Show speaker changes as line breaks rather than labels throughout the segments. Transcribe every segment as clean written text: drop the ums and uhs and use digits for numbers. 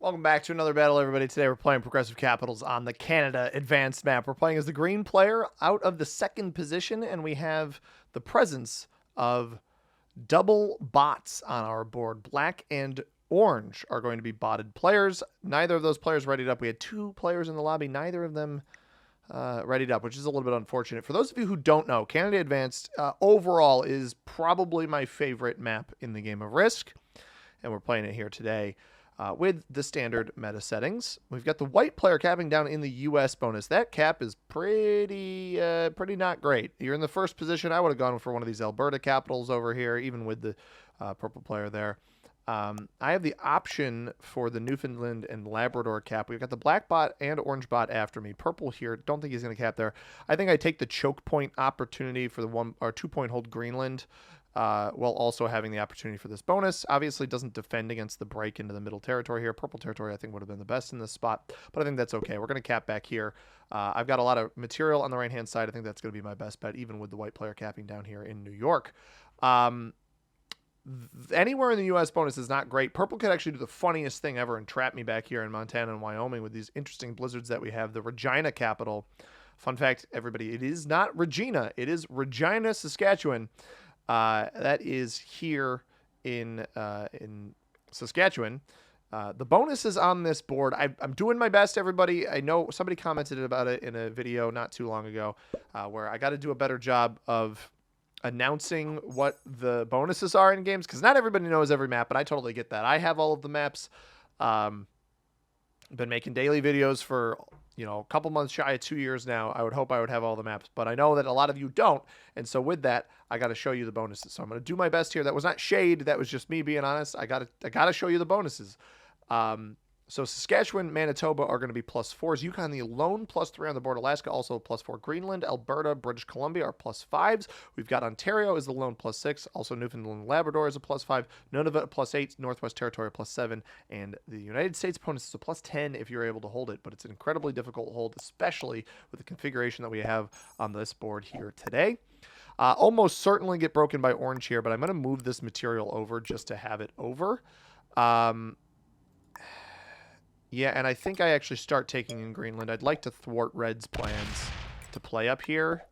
Welcome back to another battle, everybody. Today we're playing Progressive Capitals on the Canada Advanced map. We're playing as the green player out of the second position, and we have the presence of double bots on our board. Black and orange are going to be botted players. Neither of those players readied up. We had two players in the lobby. Neither of them readied up, which is a little bit unfortunate. For those of you who don't know, Canada Advanced overall is probably my favorite map in the game of Risk, and we're playing it here today. With the standard meta settings. We've got the white player capping down in the US bonus. That cap is pretty not great. You're in the first position. I would have gone for one of these Alberta Capitals over here, even with the purple player there. I have the option for the Newfoundland and Labrador cap. We've got the black bot and orange bot after me. Purple here. Don't think he's going to cap there. I think I take the choke point opportunity for the 1 or 2 point hold Greenland. While also having the opportunity for this bonus. Obviously doesn't defend against the break into the middle territory here. Purple territory I think would have been the best in this spot, but I think that's okay. We're going to cap back here. I've got a lot of material on the right-hand side. I think that's going to be my best bet, even with the white player capping down here in New York. Anywhere in the U.S. bonus is not great. Purple could actually do the funniest thing ever and trap me back here in Montana and Wyoming with these interesting blizzards that we have. The Regina capital. Fun fact, everybody, it is not Regina. It is Regina, Saskatchewan. That is here in Saskatchewan. The bonuses on this board, I'm doing my best, everybody. I know somebody commented about it in a video not too long ago, where I got to do a better job of announcing what the bonuses are in games, because not everybody knows every map, but I totally get that. I have all of the maps. Been making daily videos for a couple months shy of 2 years now. I would hope I would have all the maps, but I know that a lot of you don't. And so with that, I got to show you the bonuses. So I'm going to do my best here. That was not shade. That was just me being honest. I got to show you the bonuses. So Saskatchewan, Manitoba are going to be +4s. Yukon, the lone +3 on the board. Alaska also +4. Greenland, Alberta, British Columbia are +5s. We've got Ontario is the lone +6. Also Newfoundland and Labrador is a +5. Nunavut +8. Northwest Territory +7. And the United States bonus is a +10 if you're able to hold it. But it's an incredibly difficult hold, especially with the configuration that we have on this board here today. Almost certainly get broken by orange here, but I'm going to move this material over just to have it over. Yeah, and I think I actually start taking in Greenland. I'd like to thwart Red's plans to play up here.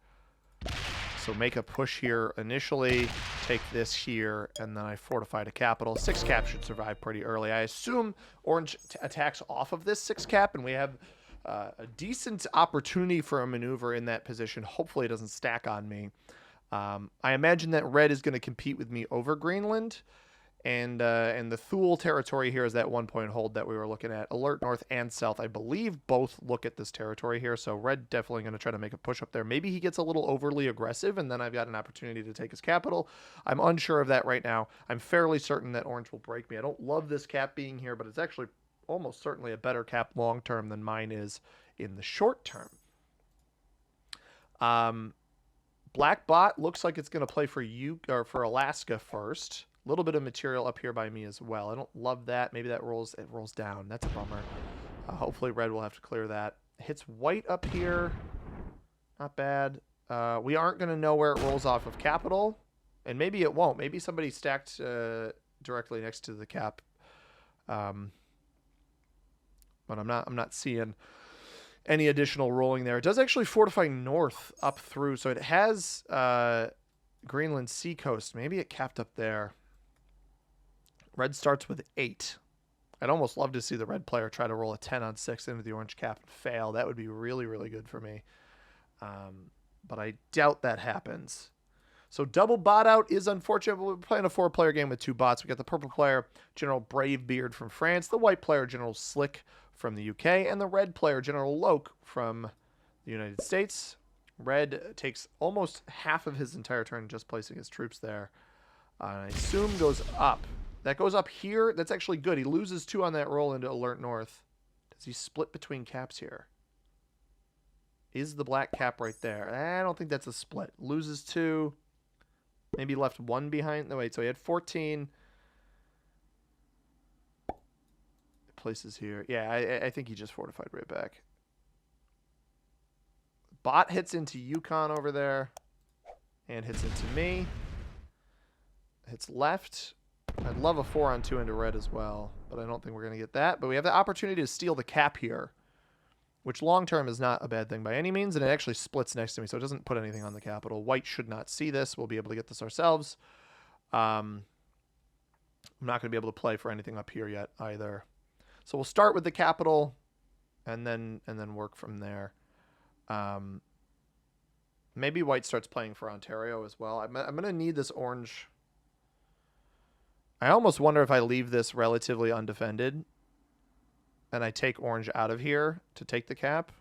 So make a push here initially, take this here, and then I fortify the capital. 6 cap should survive pretty early. I assume Orange attacks off of this 6 cap, and we have a decent opportunity for a maneuver in that position. Hopefully it doesn't stack on me. I imagine that Red is going to compete with me over Greenland. And the Thule territory here is that 1 point hold that we were looking at. Alert North and South, I believe, both look at this territory here. So Red definitely going to try to make a push up there. Maybe he gets a little overly aggressive, and then I've got an opportunity to take his capital. I'm unsure of that right now. I'm fairly certain that Orange will break me. I don't love this cap being here, but it's actually almost certainly a better cap long term than mine is in the short term. Black bot looks like it's going to play for for Alaska first. A little bit of material up here by me as well. I don't love that. Maybe that rolls down. That's a bummer. Hopefully red will have to clear that. Hits white up here. Not bad. We aren't going to know where it rolls off of capital. And maybe it won't. Maybe somebody stacked directly next to the cap. But I'm not seeing any additional rolling there. It does actually fortify north up through. So it has Greenland seacoast. Maybe it capped up there. Red starts with 8. I'd almost love to see the red player try to roll a 10 on 6 into the orange cap and fail. That would be really, really good for me. But I doubt that happens. So double bot out is unfortunate. We're playing a 4-player game with 2 bots. We got the purple player, General Bravebeard from France, the white player, General Slick from the UK, and the red player, General Loke from the United States. Red takes almost half of his entire turn just placing his troops there. I assume goes up. That goes up here. That's actually good. He loses 2 on that roll into Alert North. Does he split between caps here? Is the black cap right there? I don't think that's a split. Loses 2. Maybe left 1 behind. No, wait. So he had 14. Places here. Yeah, I think he just fortified right back. Bot hits into Yukon over there. And hits into me. Hits left. I'd love a 4-on-2 into red as well. but I don't think we're going to get that. But we have the opportunity to steal the cap here, which long-term is not a bad thing by any means, and it actually splits next to me, so it doesn't put anything on the capital. White should not see this. We'll be able to get this ourselves. I'm not going to be able to play for anything up here yet either. So we'll start with the capital and then work from there. Maybe white starts playing for Ontario as well. I'm going to need this orange. I almost wonder if I leave this relatively undefended and I take orange out of here to take the cap.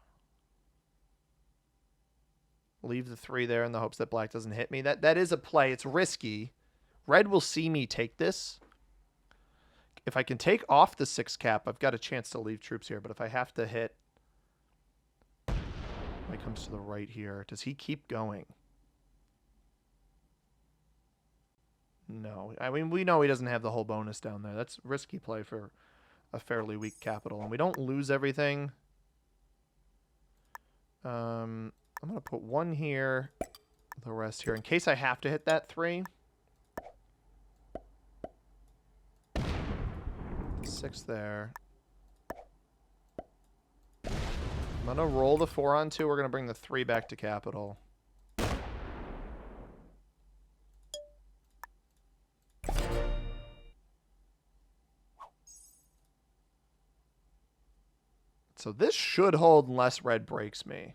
Leave the 3 there in the hopes that black doesn't hit me. That is a play. It's risky. Red will see me take this. If I can take off the 6 cap, I've got a chance to leave troops here. But if I have to hit, white comes to the right here. Does he keep going? No. I mean, we know he doesn't have the whole bonus down there. That's risky play for a fairly weak capital. And we don't lose everything. I'm going to put 1 here, the rest here, in case I have to hit that 3. 6 there. I'm going to roll the 4 on 2. We're going to bring the 3 back to capital. So this should hold unless red breaks me.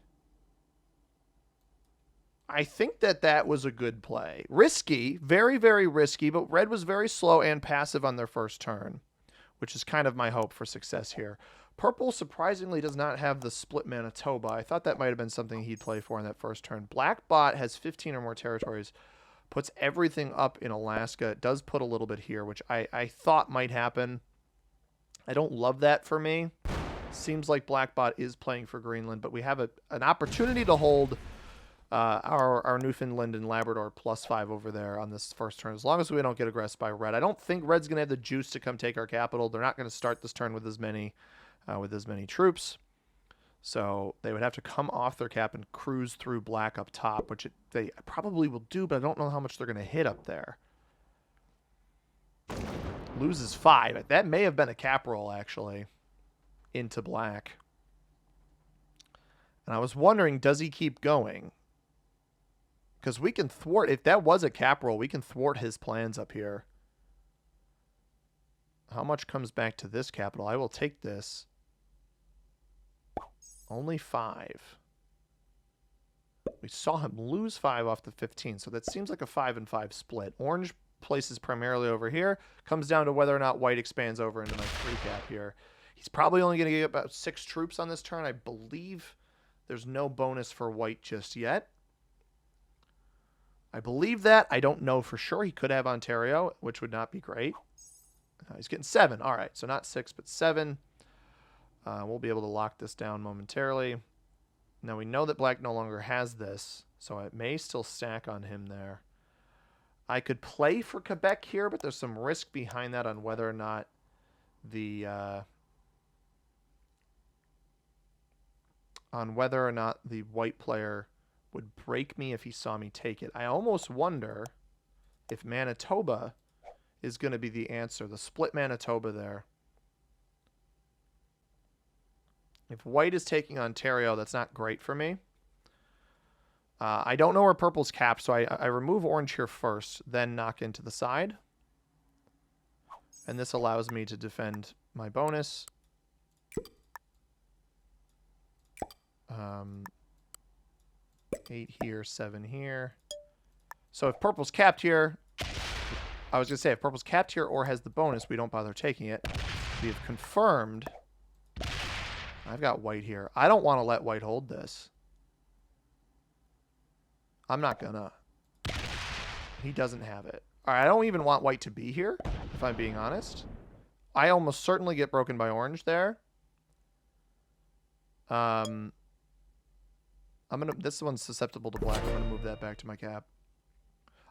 I think that was a good play. Risky, very, very risky, but red was very slow and passive on their first turn, which is kind of my hope for success here. Purple surprisingly does not have the split Manitoba. I thought that might have been something he'd play for in that first turn. Black bot has 15 or more territories, puts everything up in Alaska. It does put a little bit here, which I thought might happen. I don't love that for me. Seems like black bot is playing for Greenland, but we have an opportunity to hold our Newfoundland and Labrador +5 over there on this first turn, as long as we don't get aggressed by red. I don't think red's going to have the juice to come take our capital. They're not going to start this turn with as many troops. So they would have to come off their cap and cruise through black up top, which they probably will do, but I don't know how much they're going to hit up there. Loses 5. That may have been a cap roll, actually, into black. And I was wondering, does he keep going? Because we can thwart, if that was a cap roll, we can thwart his plans up here. How much comes back to this capital? I will take this. Only 5. We saw him lose 5 off the 15, so that seems like a 5 and 5 split. Orange places primarily over here. Comes down to whether or not white expands over into my 3 cap here. He's probably only going to get about 6 troops on this turn. I believe there's no bonus for white just yet. I believe that. I don't know for sure. He could have Ontario, which would not be great. He's getting 7. All right, so not 6, but 7. We'll be able to lock this down momentarily. Now, we know that black no longer has this, so it may still stack on him there. I could play for Quebec here, but there's some risk behind that on whether or not the white player would break me if he saw me take it. I almost wonder if Manitoba is going to be the answer. The split Manitoba there. If white is taking Ontario, that's not great for me. I don't know where purple's capped, so I remove orange here first, then knock into the side. And this allows me to defend my bonus. 8 here, 7 here. So if purple's capped here, I was going to say, if purple's capped here or has the bonus, we don't bother taking it. We have confirmed. I've got white here. I don't want to let white hold this. I'm not gonna. He doesn't have it. All right, I don't even want white to be here, if I'm being honest. I almost certainly get broken by orange there. This one's susceptible to black. I'm gonna move that back to my cap.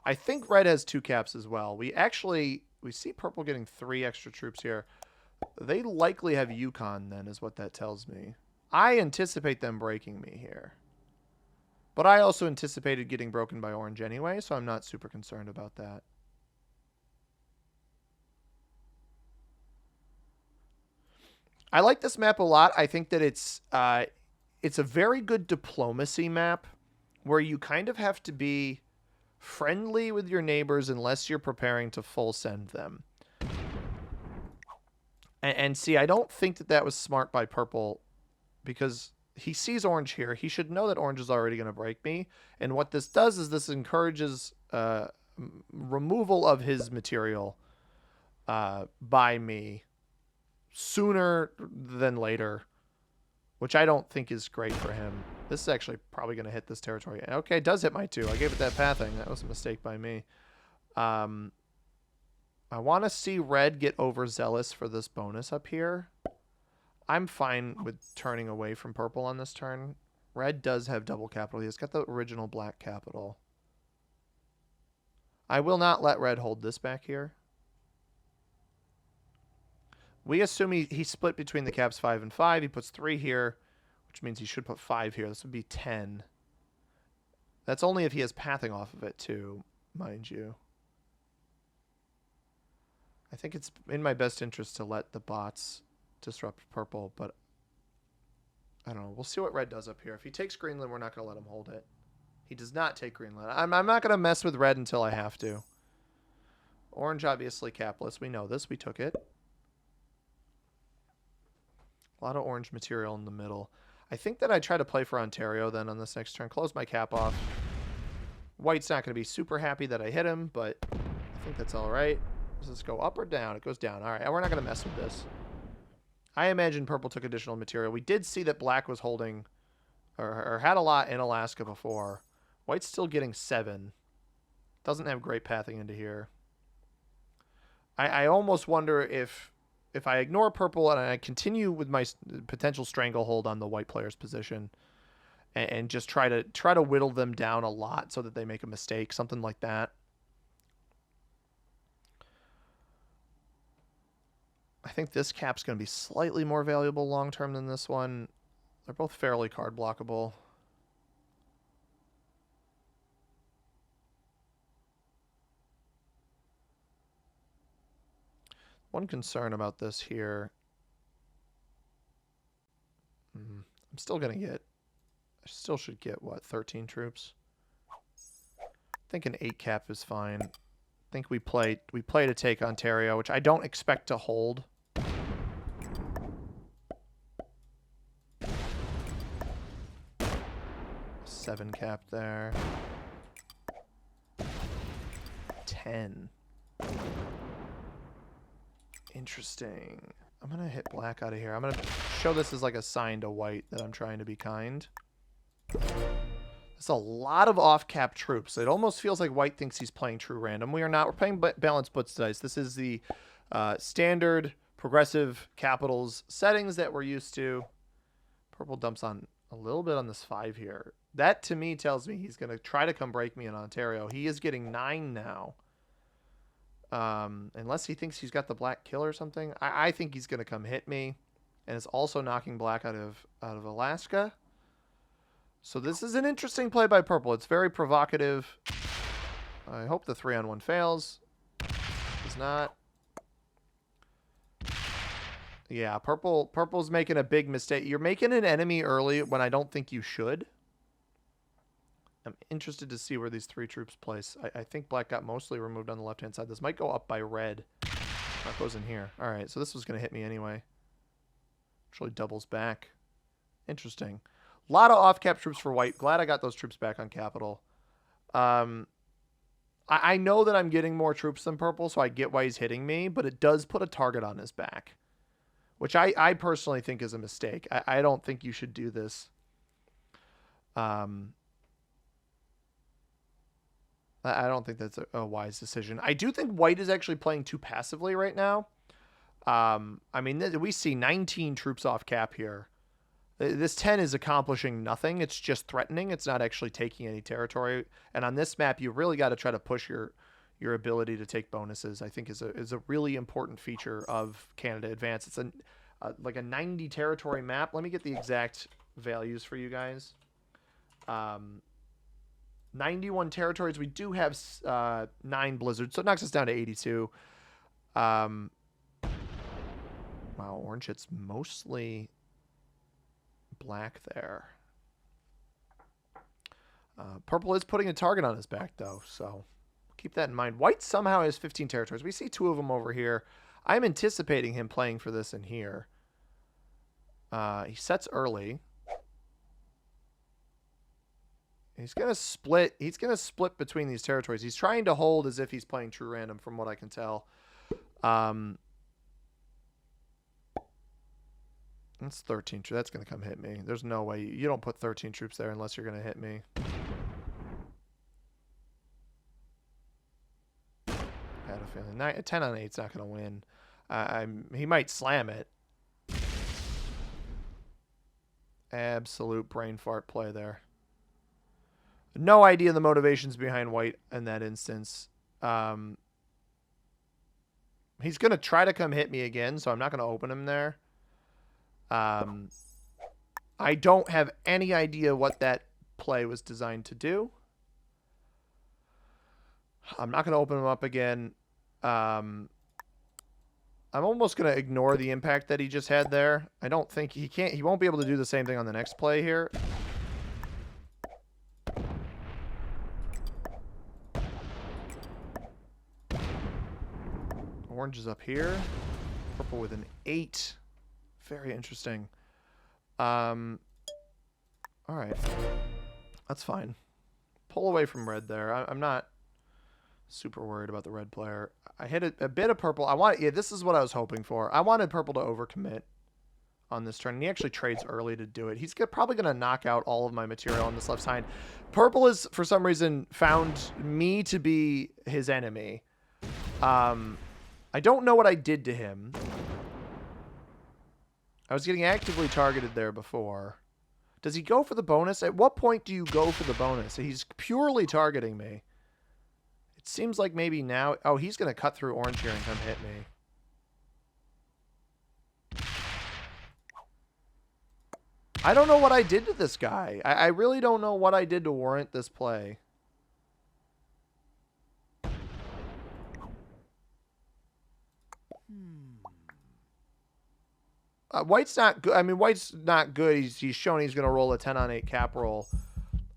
I think red has 2 caps as well. We see purple getting 3 extra troops here. They likely have Yukon then, is what that tells me. I anticipate them breaking me here. But I also anticipated getting broken by orange anyway, so I'm not super concerned about that. I like this map a lot. I think that it's a very good diplomacy map where you kind of have to be friendly with your neighbors unless you're preparing to full send them. And see, I don't think that that was smart by purple because he sees orange here. He should know that orange is already going to break me. And what this does is this encourages removal of his material by me sooner than later, which I don't think is great for him. This is actually probably going to hit this territory. Okay, it does hit my 2. I gave it that pathing. That was a mistake by me. I want to see red get overzealous for this bonus up here. I'm fine with turning away from purple on this turn. Red does have double capital. He's got the original black capital. I will not let red hold this back here. We assume he split between the caps 5 and 5. He puts 3 here, which means he should put 5 here. This would be 10. That's only if he has pathing off of it too, mind you. I think it's in my best interest to let the bots disrupt purple, but I don't know. We'll see what red does up here. If he takes Greenland, we're not going to let him hold it. He does not take Greenland. I'm not going to mess with red until I have to. Orange, obviously, capless. We know this. We took it. A lot of orange material in the middle. I think that I try to play for Ontario then on this next turn. Close my cap off. White's not going to be super happy that I hit him, but I think that's all right. Does this go up or down? It goes down. All right, we're not going to mess with this. I imagine purple took additional material. We did see that black was holding or had a lot in Alaska before. White's still getting 7. Doesn't have great pathing into here. I almost wonder if I ignore purple and I continue with my potential stranglehold on the white player's position and just try to whittle them down a lot so that they make a mistake, something like that. I think this cap's going to be slightly more valuable long-term than this one. They're both fairly card blockable. One concern about this here. I'm still going to get... I still should get, what, 13 troops? I think an 8 cap is fine. I think we play to take Ontario, which I don't expect to hold. 7 cap there. 10. Interesting. I'm going to hit black out of here. I'm going to show this as like a sign to white that I'm trying to be kind. There's a lot of off-cap troops. It almost feels like white thinks he's playing true random. We are not. We're playing balanced blitz dice. This is the standard progressive capitals settings that we're used to. Purple dumps on a little bit on this 5 here. That, to me, tells me he's going to try to come break me in Ontario. He is getting 9 now. Unless he thinks he's got the black kill or something. I think he's going to come hit me. And is also knocking black out of Alaska. So this is an interesting play by purple. It's very provocative. I hope the 3-on-1 fails. Does not. Yeah, purple's making a big mistake. You're making an enemy early when I don't think you should. I'm interested to see where these 3 troops place. I think black got mostly removed on the left-hand side. This might go up by red. That goes in here. All right, so this was going to hit me anyway. Actually doubles back. Interesting. A lot of off-cap troops for white. Glad I got those troops back on capital. I know that I'm getting more troops than purple, so I get why he's hitting me, but it does put a target on his back, which I personally think is a mistake. I don't think you should do this. I don't think that's a wise decision. I do think white is actually playing too passively right now. I mean, we see 19 troops off cap here. This 10 is accomplishing nothing. It's just threatening. It's not actually taking any territory. And on this map, you really got to try to push your ability to take bonuses. I think is a really important feature of Canada Advance. It's like a 90 territory map. Let me get the exact values for you guys. 91 territories. We do have 9 blizzards, so it knocks us down to 82. Wow, orange hits mostly black there. Purple is putting a target on his back, though, so keep that in mind. White somehow has 15 territories. We see 2 of them over here. I'm anticipating him playing for this in here. He sets early. He's gonna split. He's gonna split between these territories. He's trying to hold as if he's playing true random, from what I can tell. That's 13 troops. That's gonna come hit me. There's no way you don't put 13 troops there unless you're gonna hit me. I had a feeling 10 on 8's not gonna win. He might slam it. Absolute brain fart play there. No idea the motivations behind white in that instance. He's going to try to come hit me again, so I'm not going to open him there. I don't have any idea what that play was designed to do. I'm not going to open him up again. I'm almost going to ignore the impact that he just had there. I don't think he won't be able to do the same thing on the next play here. Orange is up here. Purple with an 8. Very interesting. All right. That's fine. Pull away from red there. I'm not super worried about the red player. I hit a bit of purple. Yeah, this is what I was hoping for. I wanted purple to overcommit on this turn, and he actually trades early to do it. He's probably going to knock out all of my material on this left side. Purple is, for some reason, found me to be his enemy. I don't know what I did to him. I was getting actively targeted there before. Does he go for the bonus? At what point do you go for the bonus? He's purely targeting me. It seems like maybe now... Oh, he's going to cut through orange here and come hit me. I don't know what I did to this guy. I really don't know what I did to warrant this play. White's not good. I mean, White's not good. He's shown he's going to roll a 10 on 8 cap roll.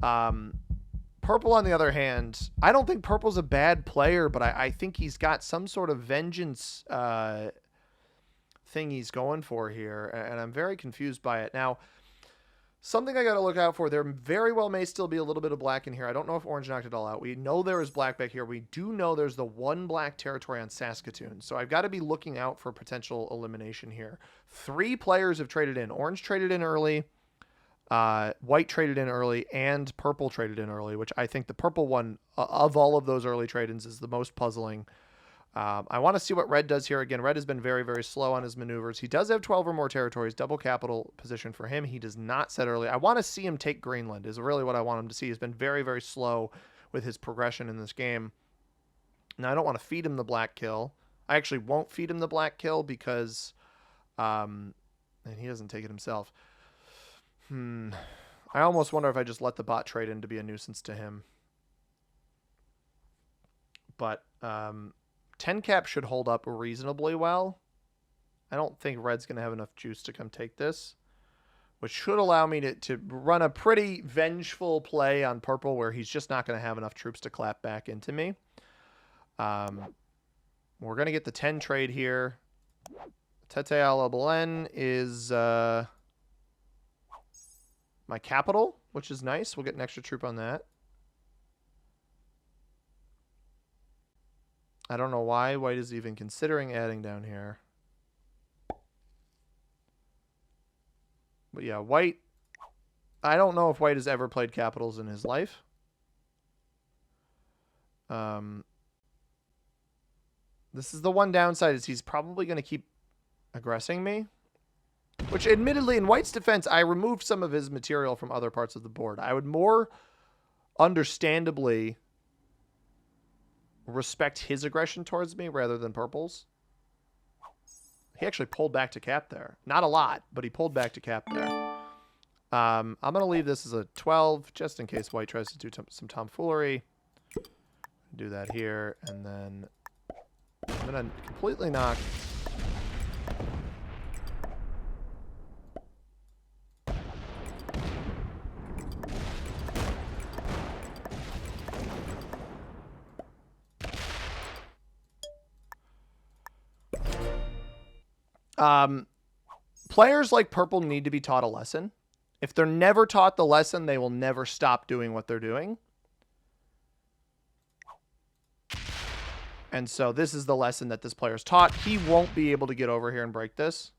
Purple, on the other hand, I don't think Purple's a bad player, but I think he's got some sort of vengeance thing he's going for here, and I'm very confused by it. Now, something I got to look out for, there very well may still be a little bit of black in here. I don't know if orange knocked it all out. We know there is black back here. We do know there's the 1 black territory on Saskatoon. So I've got to be looking out for potential elimination here. 3 players have traded in. Orange traded in early. White traded in early, and purple traded in early, which I think the purple one of all of those early trade-ins is the most puzzling. I want to see what red does here. Again, red has been very, very slow on his maneuvers. He does have 12 or more territories, double capital position for him. He does not set early. I want to see him take Greenland is really what I want him to see. He's been very, very slow with his progression in this game. Now, I don't want to feed him the black kill. I actually won't feed him the black kill because and he doesn't take it himself. I almost wonder if I just let the bot trade in to be a nuisance to him. But 10 cap should hold up reasonably well. I don't think red's going to have enough juice to come take this, which should allow me to run a pretty vengeful play on purple where he's just not going to have enough troops to clap back into me. We're going to get the 10 trade here. Tete a la Belen is my capital, which is nice. We'll get an extra troop on that. I don't know why white is even considering adding down here. But yeah, white... I don't know if white has ever played capitals in his life. This is the one downside, is he's probably going to keep aggressing me. Which, admittedly, in white's defense, I removed some of his material from other parts of the board. I would more understandably respect his aggression towards me rather than purple's. He actually pulled back to cap there. Not a lot, but he pulled back to cap there. I'm going to leave this as a 12 just in case white tries to do some tomfoolery. Do that here, and then I'm going to completely knock Players like purple need to be taught a lesson. If they're never taught the lesson, they will never stop doing what they're doing. And so this is the lesson that this player's taught. He won't be able to get over here and break this.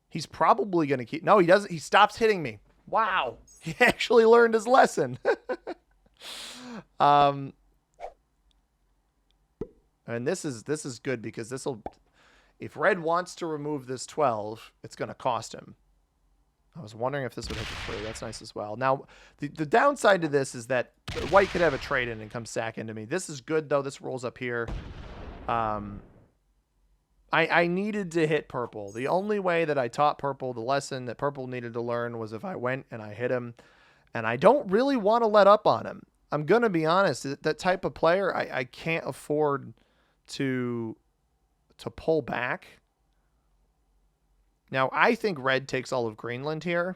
He's probably going to keep... No, he doesn't. He stops hitting me. Wow. He actually learned his lesson. And this is good because this will... If red wants to remove this 12, it's going to cost him. I was wondering if this would hit the 3. That's nice as well. Now, the downside to this is that white could have a trade in and come sack into me. This is good, though. This rolls up here. I needed to hit purple. The only way that I taught purple the lesson that purple needed to learn was if I went and I hit him. And I don't really want to let up on him. I'm going to be honest. That type of player, I can't afford to pull back. Now, I think red takes all of Greenland here.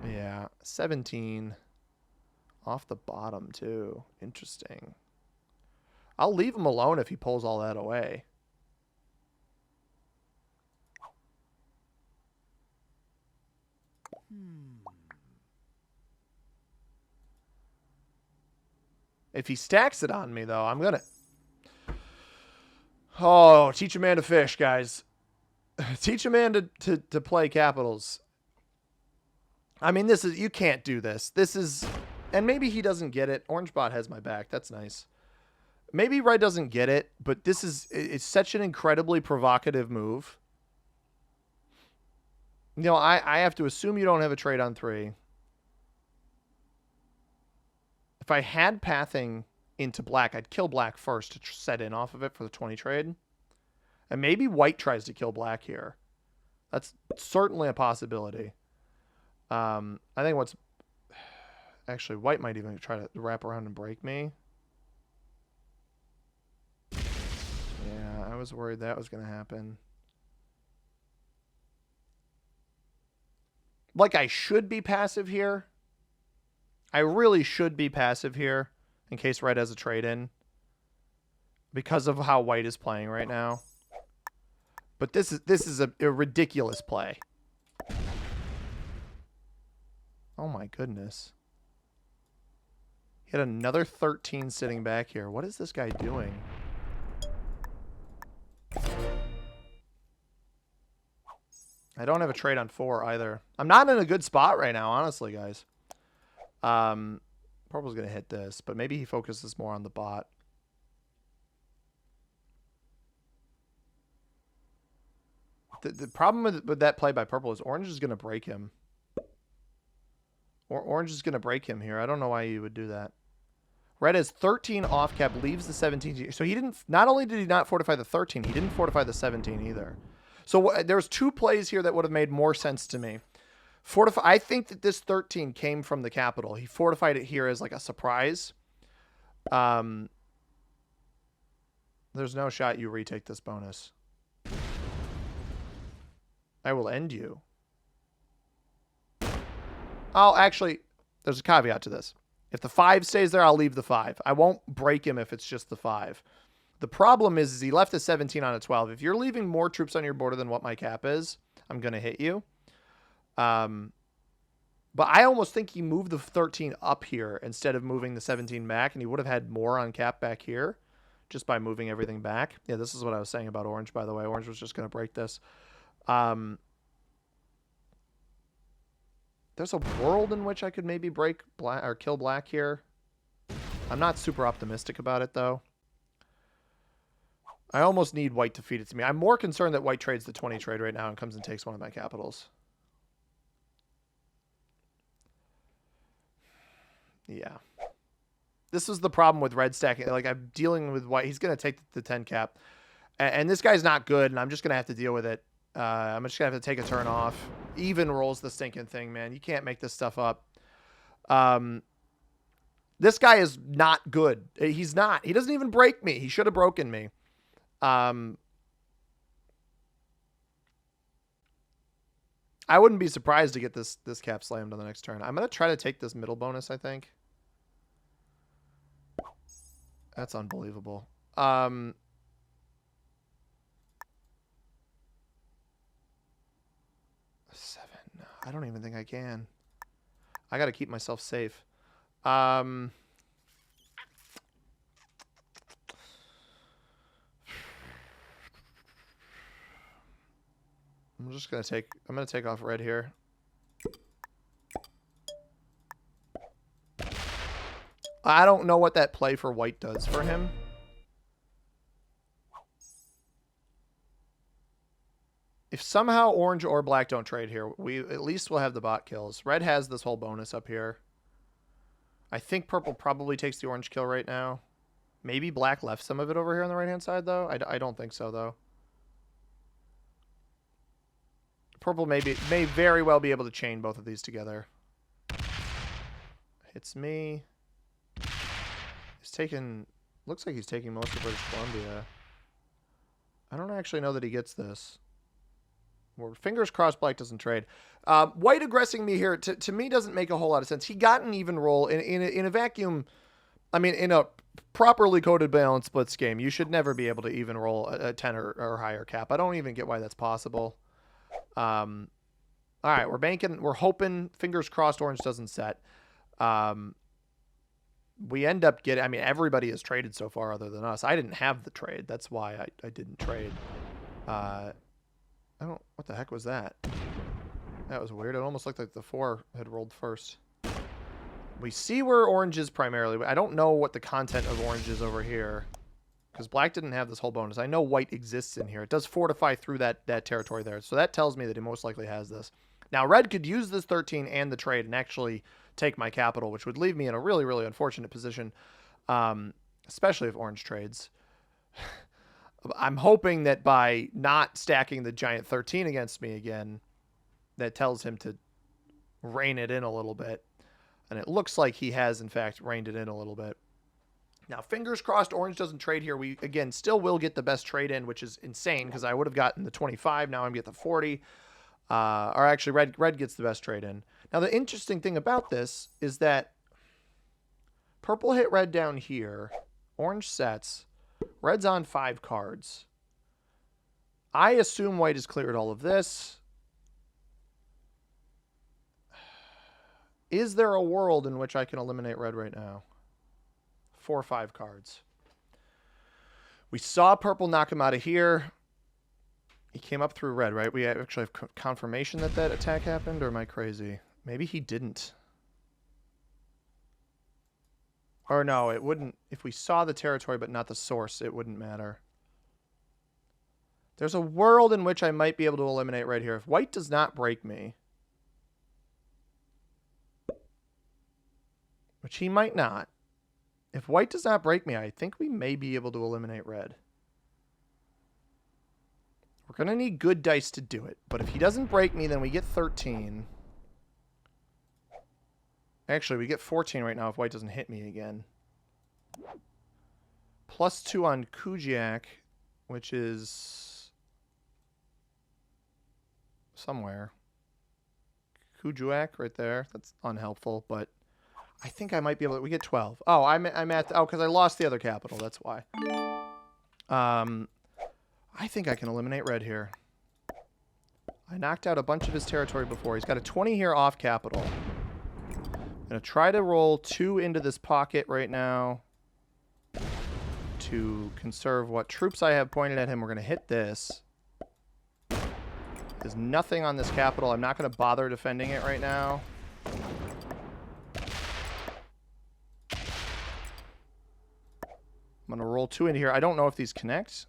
Yeah, 17 off the bottom, too. Interesting. I'll leave him alone if he pulls all that away. If he stacks it on me, though, I'm going to... Oh, teach a man to fish, guys. Teach a man to play capitals. I mean, this is... You can't do this. This is... And maybe he doesn't get it. Orange bot has my back. That's nice. Maybe red doesn't get it, but this is... It's such an incredibly provocative move. You know, I have to assume you don't have a trade on 3. If I had pathing into black, I'd kill black first to set in off of it for the 20 trade. And maybe white tries to kill black here. That's certainly a possibility. I think what's... Actually, white might even try to wrap around and break me. Yeah, I was worried that was going to happen. Like, I should be passive here. I really should be passive here in case red has a trade-in because of how white is playing right now. But this is a ridiculous play. Oh my goodness. He had another 13 sitting back here. What is this guy doing? I don't have a trade on 4 either. I'm not in a good spot right now, honestly, guys. Purple's going to hit this, but maybe he focuses more on the bot. The problem with that play by purple is orange is going to break him. Orange is going to break him here. I don't know why you would do that. Red has 13 off cap, leaves the 17. So he didn't, not only did he not fortify the 13, he didn't fortify the 17 either. So there's 2 plays here that would have made more sense to me. I think that this 13 came from the capital. He fortified it here as like a surprise. There's no shot you retake this bonus. I will end you. I'll actually, there's a caveat to this. If the 5 stays there, I'll leave the 5. I won't break him if it's just the 5. The problem is he left a 17 on a 12. If you're leaving more troops on your border than what my cap is, I'm going to hit you. But I almost think he moved the 13 up here instead of moving the 17 back, and he would have had more on cap back here just by moving everything back. Yeah, this is what I was saying about orange, by the way. Orange was just going to break this. There's a world in which I could maybe break black or kill black here. I'm not super optimistic about it, though. I almost need white to feed it to me. I'm more concerned that white trades the 20 trade right now and comes and takes one of my capitals. Yeah. This was the problem with red stacking. Like, I'm dealing with white. He's going to take the 10 cap. And this guy's not good, and I'm just going to have to deal with it. I'm just going to have to take a turn off. Even rolls the stinking thing, man. You can't make this stuff up. This guy is not good. He's not. He doesn't even break me. He should have broken me. I wouldn't be surprised to get this cap slammed on the next turn. I'm going to try to take this middle bonus, I think. That's unbelievable. I don't even think I can. I got to keep myself safe. I'm just going to take... I'm going to take off red here. I don't know what that play for white does for him. If somehow orange or black don't trade here, we at least will have the bot kills. Red has this whole bonus up here. I think purple probably takes the orange kill right now. Maybe black left some of it over here on the right-hand side, though. I don't think so, though. Purple may very well be able to chain both of these together. Hits me. He's taking... Looks like he's taking most of British Columbia. I don't actually know that he gets this. We're fingers crossed black doesn't trade. White aggressing me here, to me, doesn't make a whole lot of sense. He got an even roll. In a vacuum... I mean, in a properly coded balanced splits game, you should never be able to even roll a 10 or higher cap. I don't even get why that's possible. All right, we're banking. We're hoping, fingers crossed, orange doesn't set. We end up getting... I mean, everybody has traded so far other than us. I didn't have the trade. That's why I didn't trade. I don't... What the heck was that? That was weird. It almost looked like the 4 had rolled first. We see where orange is primarily. I don't know what the content of orange is over here, because black didn't have this whole bonus. I know white exists in here. It does fortify through that territory there. So that tells me that he most likely has this. Now, red could use this 13 and the trade and actually take my capital, which would leave me in a really, really unfortunate position, especially if orange trades. I'm hoping that by not stacking the giant 13 against me again, that tells him to rein it in a little bit. And it looks like he has, in fact, reined it in a little bit. Now, fingers crossed, orange doesn't trade here. We, again, still will get the best trade in, which is insane, because I would have gotten the 25. Now I'm getting the 40. Or actually, red gets the best trade in. Now, the interesting thing about this is that purple hit red down here. Orange sets. Red's on 5 cards. I assume white has cleared all of this. Is there a world in which I can eliminate red right now? 4 or 5 cards. We saw purple knock him out of here. He came up through red, right? We actually have confirmation that that attack happened, or am I crazy? Maybe he didn't. Or no, it wouldn't. If we saw the territory but not the source, it wouldn't matter. There's a world in which I might be able to eliminate red here. If white does not break me, which he might not. If white does not break me, I think we may be able to eliminate red. We're going to need good dice to do it. But if he doesn't break me, then we get 13. Actually, we get 14 right now if white doesn't hit me again. +2 on Kujiak, which is somewhere. Kujiak right there. That's unhelpful, but... I think I might be able to... We get 12. Oh, I'm at... Oh, because I lost the other capital. That's why. I think I can eliminate red here. I knocked out a bunch of his territory before. He's got a 20 here off capital. I'm going to try to roll 2 into this pocket right now to conserve what troops I have pointed at him. We're going to hit this. There's nothing on this capital. I'm not going to bother defending it right now. I'm going to roll 2 into here. I don't know if these connect.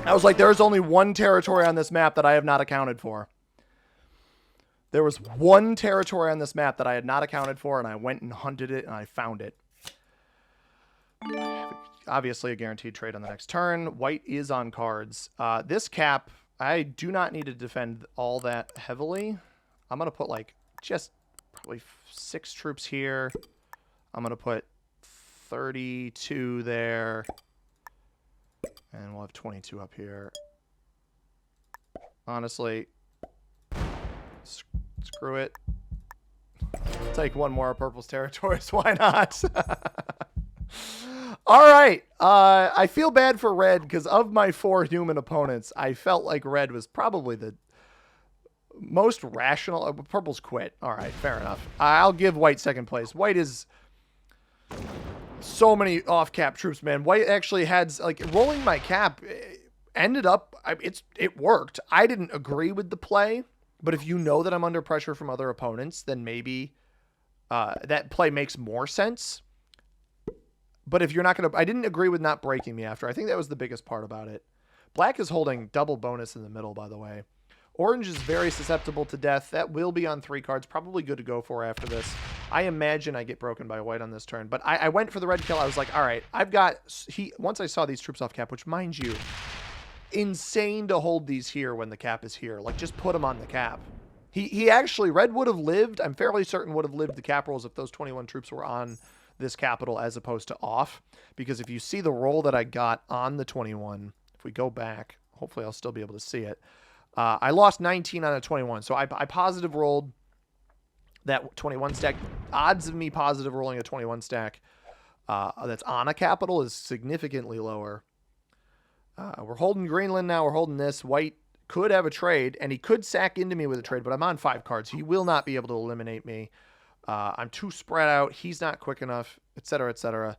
I was like, there's only one territory on this map that I have not accounted for. There was one territory on this map that I had not accounted for, and I went and hunted it, and I found it. Obviously, a guaranteed trade on the next turn. White is on cards. This cap, I do not need to defend all that heavily. I'm going to put, like, just probably 6 troops here. I'm going to put 32 there. And we'll have 22 up here. Honestly, screw it. Take one more of purple's territories. Why not? All right. I feel bad for red because of my 4 human opponents, I felt like red was probably the most rational. Purple's quit. All right, fair enough. I'll give white second place. White is so many off-cap troops, man. White actually had, like, rolling my cap ended up, it worked. I didn't agree with the play, but if you know that I'm under pressure from other opponents, then maybe that play makes more sense. But if you're not going to, I didn't agree with not breaking me after. I think that was the biggest part about it. Black is holding double bonus in the middle, by the way. Orange is very susceptible to death. That will be on 3 cards. Probably good to go for after this. I imagine I get broken by white on this turn. But I went for the red kill. I was like, all right, I've got... Once I saw these troops off cap, which, mind you, insane to hold these here when the cap is here. Like, just put them on the cap. He actually... Red would have lived. I'm fairly certain would have lived the cap rolls if those 21 troops were on this capital as opposed to off. Because if you see the roll that I got on the 21, if we go back, hopefully I'll still be able to see it. I lost 19 on a 21, so I positive rolled that 21 stack. Odds of me positive rolling a 21 stack that's on a capital is significantly lower. We're holding Greenland now. We're holding this. White could have a trade, and he could sack into me with a trade, but I'm on 5 cards. He will not be able to eliminate me. I'm too spread out. He's not quick enough, etc., etc.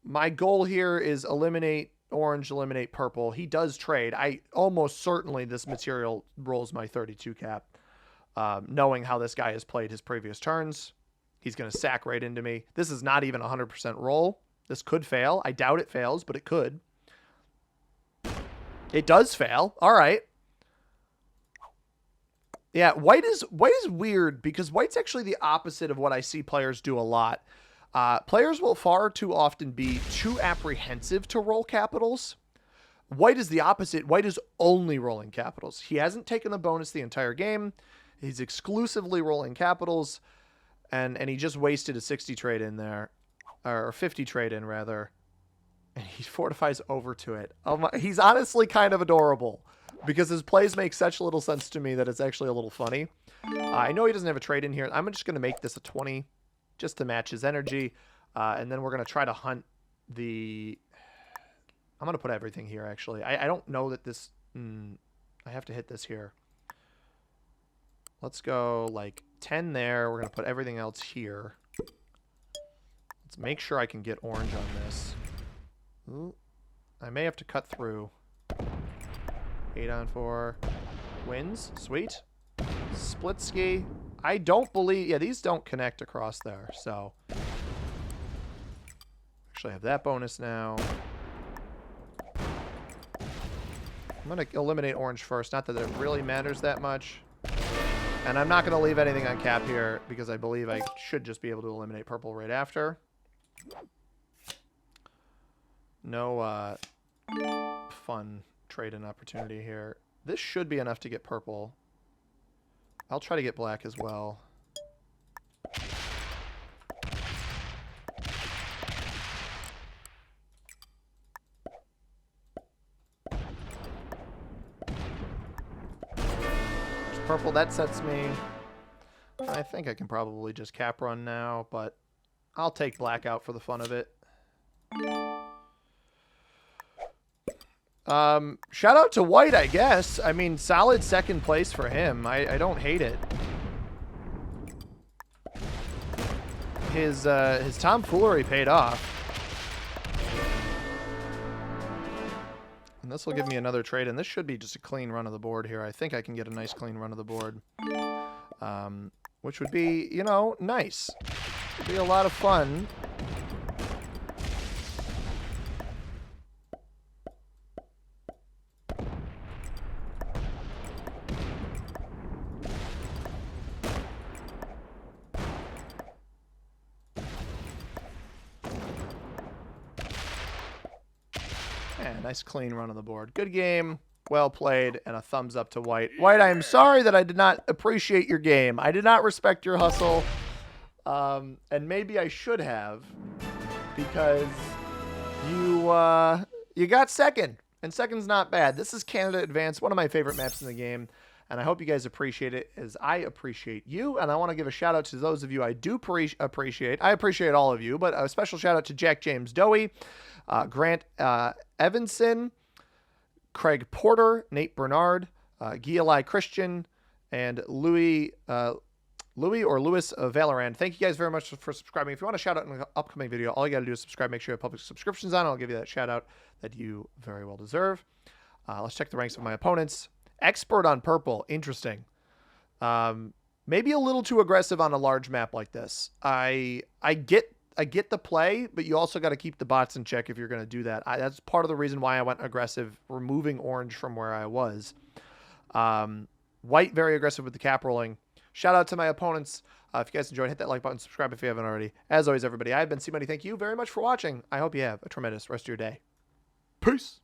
My goal here is eliminate orange, eliminate purple. He does trade. I almost certainly this material rolls my 32 cap. Knowing how this guy has played his previous turns, he's going to sack right into me. This is not even 100% roll. This could fail. I doubt it fails, but it could. It does fail. All right. Yeah, white is weird because white's actually the opposite of what I see players do a lot. Players will far too often be too apprehensive to roll capitals. White is the opposite. White is only rolling capitals. He hasn't taken the bonus the entire game. He's exclusively rolling capitals, and he just wasted a 60 trade in there, or 50 trade in rather, and he fortifies over to it. He's honestly kind of adorable because his plays make such little sense to me that it's actually a little funny. I know he doesn't have a trade in here. I'm just going to make this a 20. Just to match his energy. And then we're going to try to hunt the... I'm going to put everything here, actually. I don't know that this... I have to hit this here. Let's go, like, 10 there. We're going to put everything else here. Let's make sure I can get orange on this. Ooh, I may have to cut through. 8 on 4. Wins. Sweet. Split ski. I don't believe... Yeah, these don't connect across there, so... Actually, I have that bonus now. I'm going to eliminate orange first. Not that it really matters that much. And I'm not going to leave anything on cap here because I believe I should just be able to eliminate purple right after. No fun trade-in opportunity here. This should be enough to get purple. I'll try to get black as well. There's purple. That sets me. I think I can probably just cap run now, but I'll take black out for the fun of it. Shout out to white, I guess. I mean, solid second place for him. I don't hate it. His tomfoolery paid off. And this will give me another trade, and this should be just a clean run of the board here. I think I can get a nice clean run of the board. Which would be, you know, nice. It'd be a lot of fun. Nice clean run on the board. Good game. Well played. And a thumbs up to white. White, I am sorry that I did not appreciate your game. I did not respect your hustle. And maybe I should have. Because you got second, and second's not bad. This is Canada Advance, one of my favorite maps in the game, and I hope you guys appreciate it as I appreciate you. And I want to give a shout out to those of you I do appreciate. I appreciate all of you, but a special shout out to Jack James Dowie, Grant Evanson, Craig Porter, Nate Bernard, Gialai Christian, and Louis or Louis Valorant. Thank you guys very much for subscribing. If you want a shout out in an upcoming video, all you got to do is subscribe. Make sure you have public subscriptions on. I'll give you that shout out that you very well deserve. Let's check the ranks of my opponents. Expert on purple. Interesting. Maybe a little too aggressive on a large map like this. I get the play, but you also got to keep the bots in check if you're going to do that. That's part of the reason why I went aggressive, removing orange from where I was. White, very aggressive with the cap rolling. Shout out to my opponents. If you guys enjoyed, hit that like button, subscribe if you haven't already. As always, everybody, I've been C-Money. Thank you very much for watching. I hope you have a tremendous rest of your day. Peace.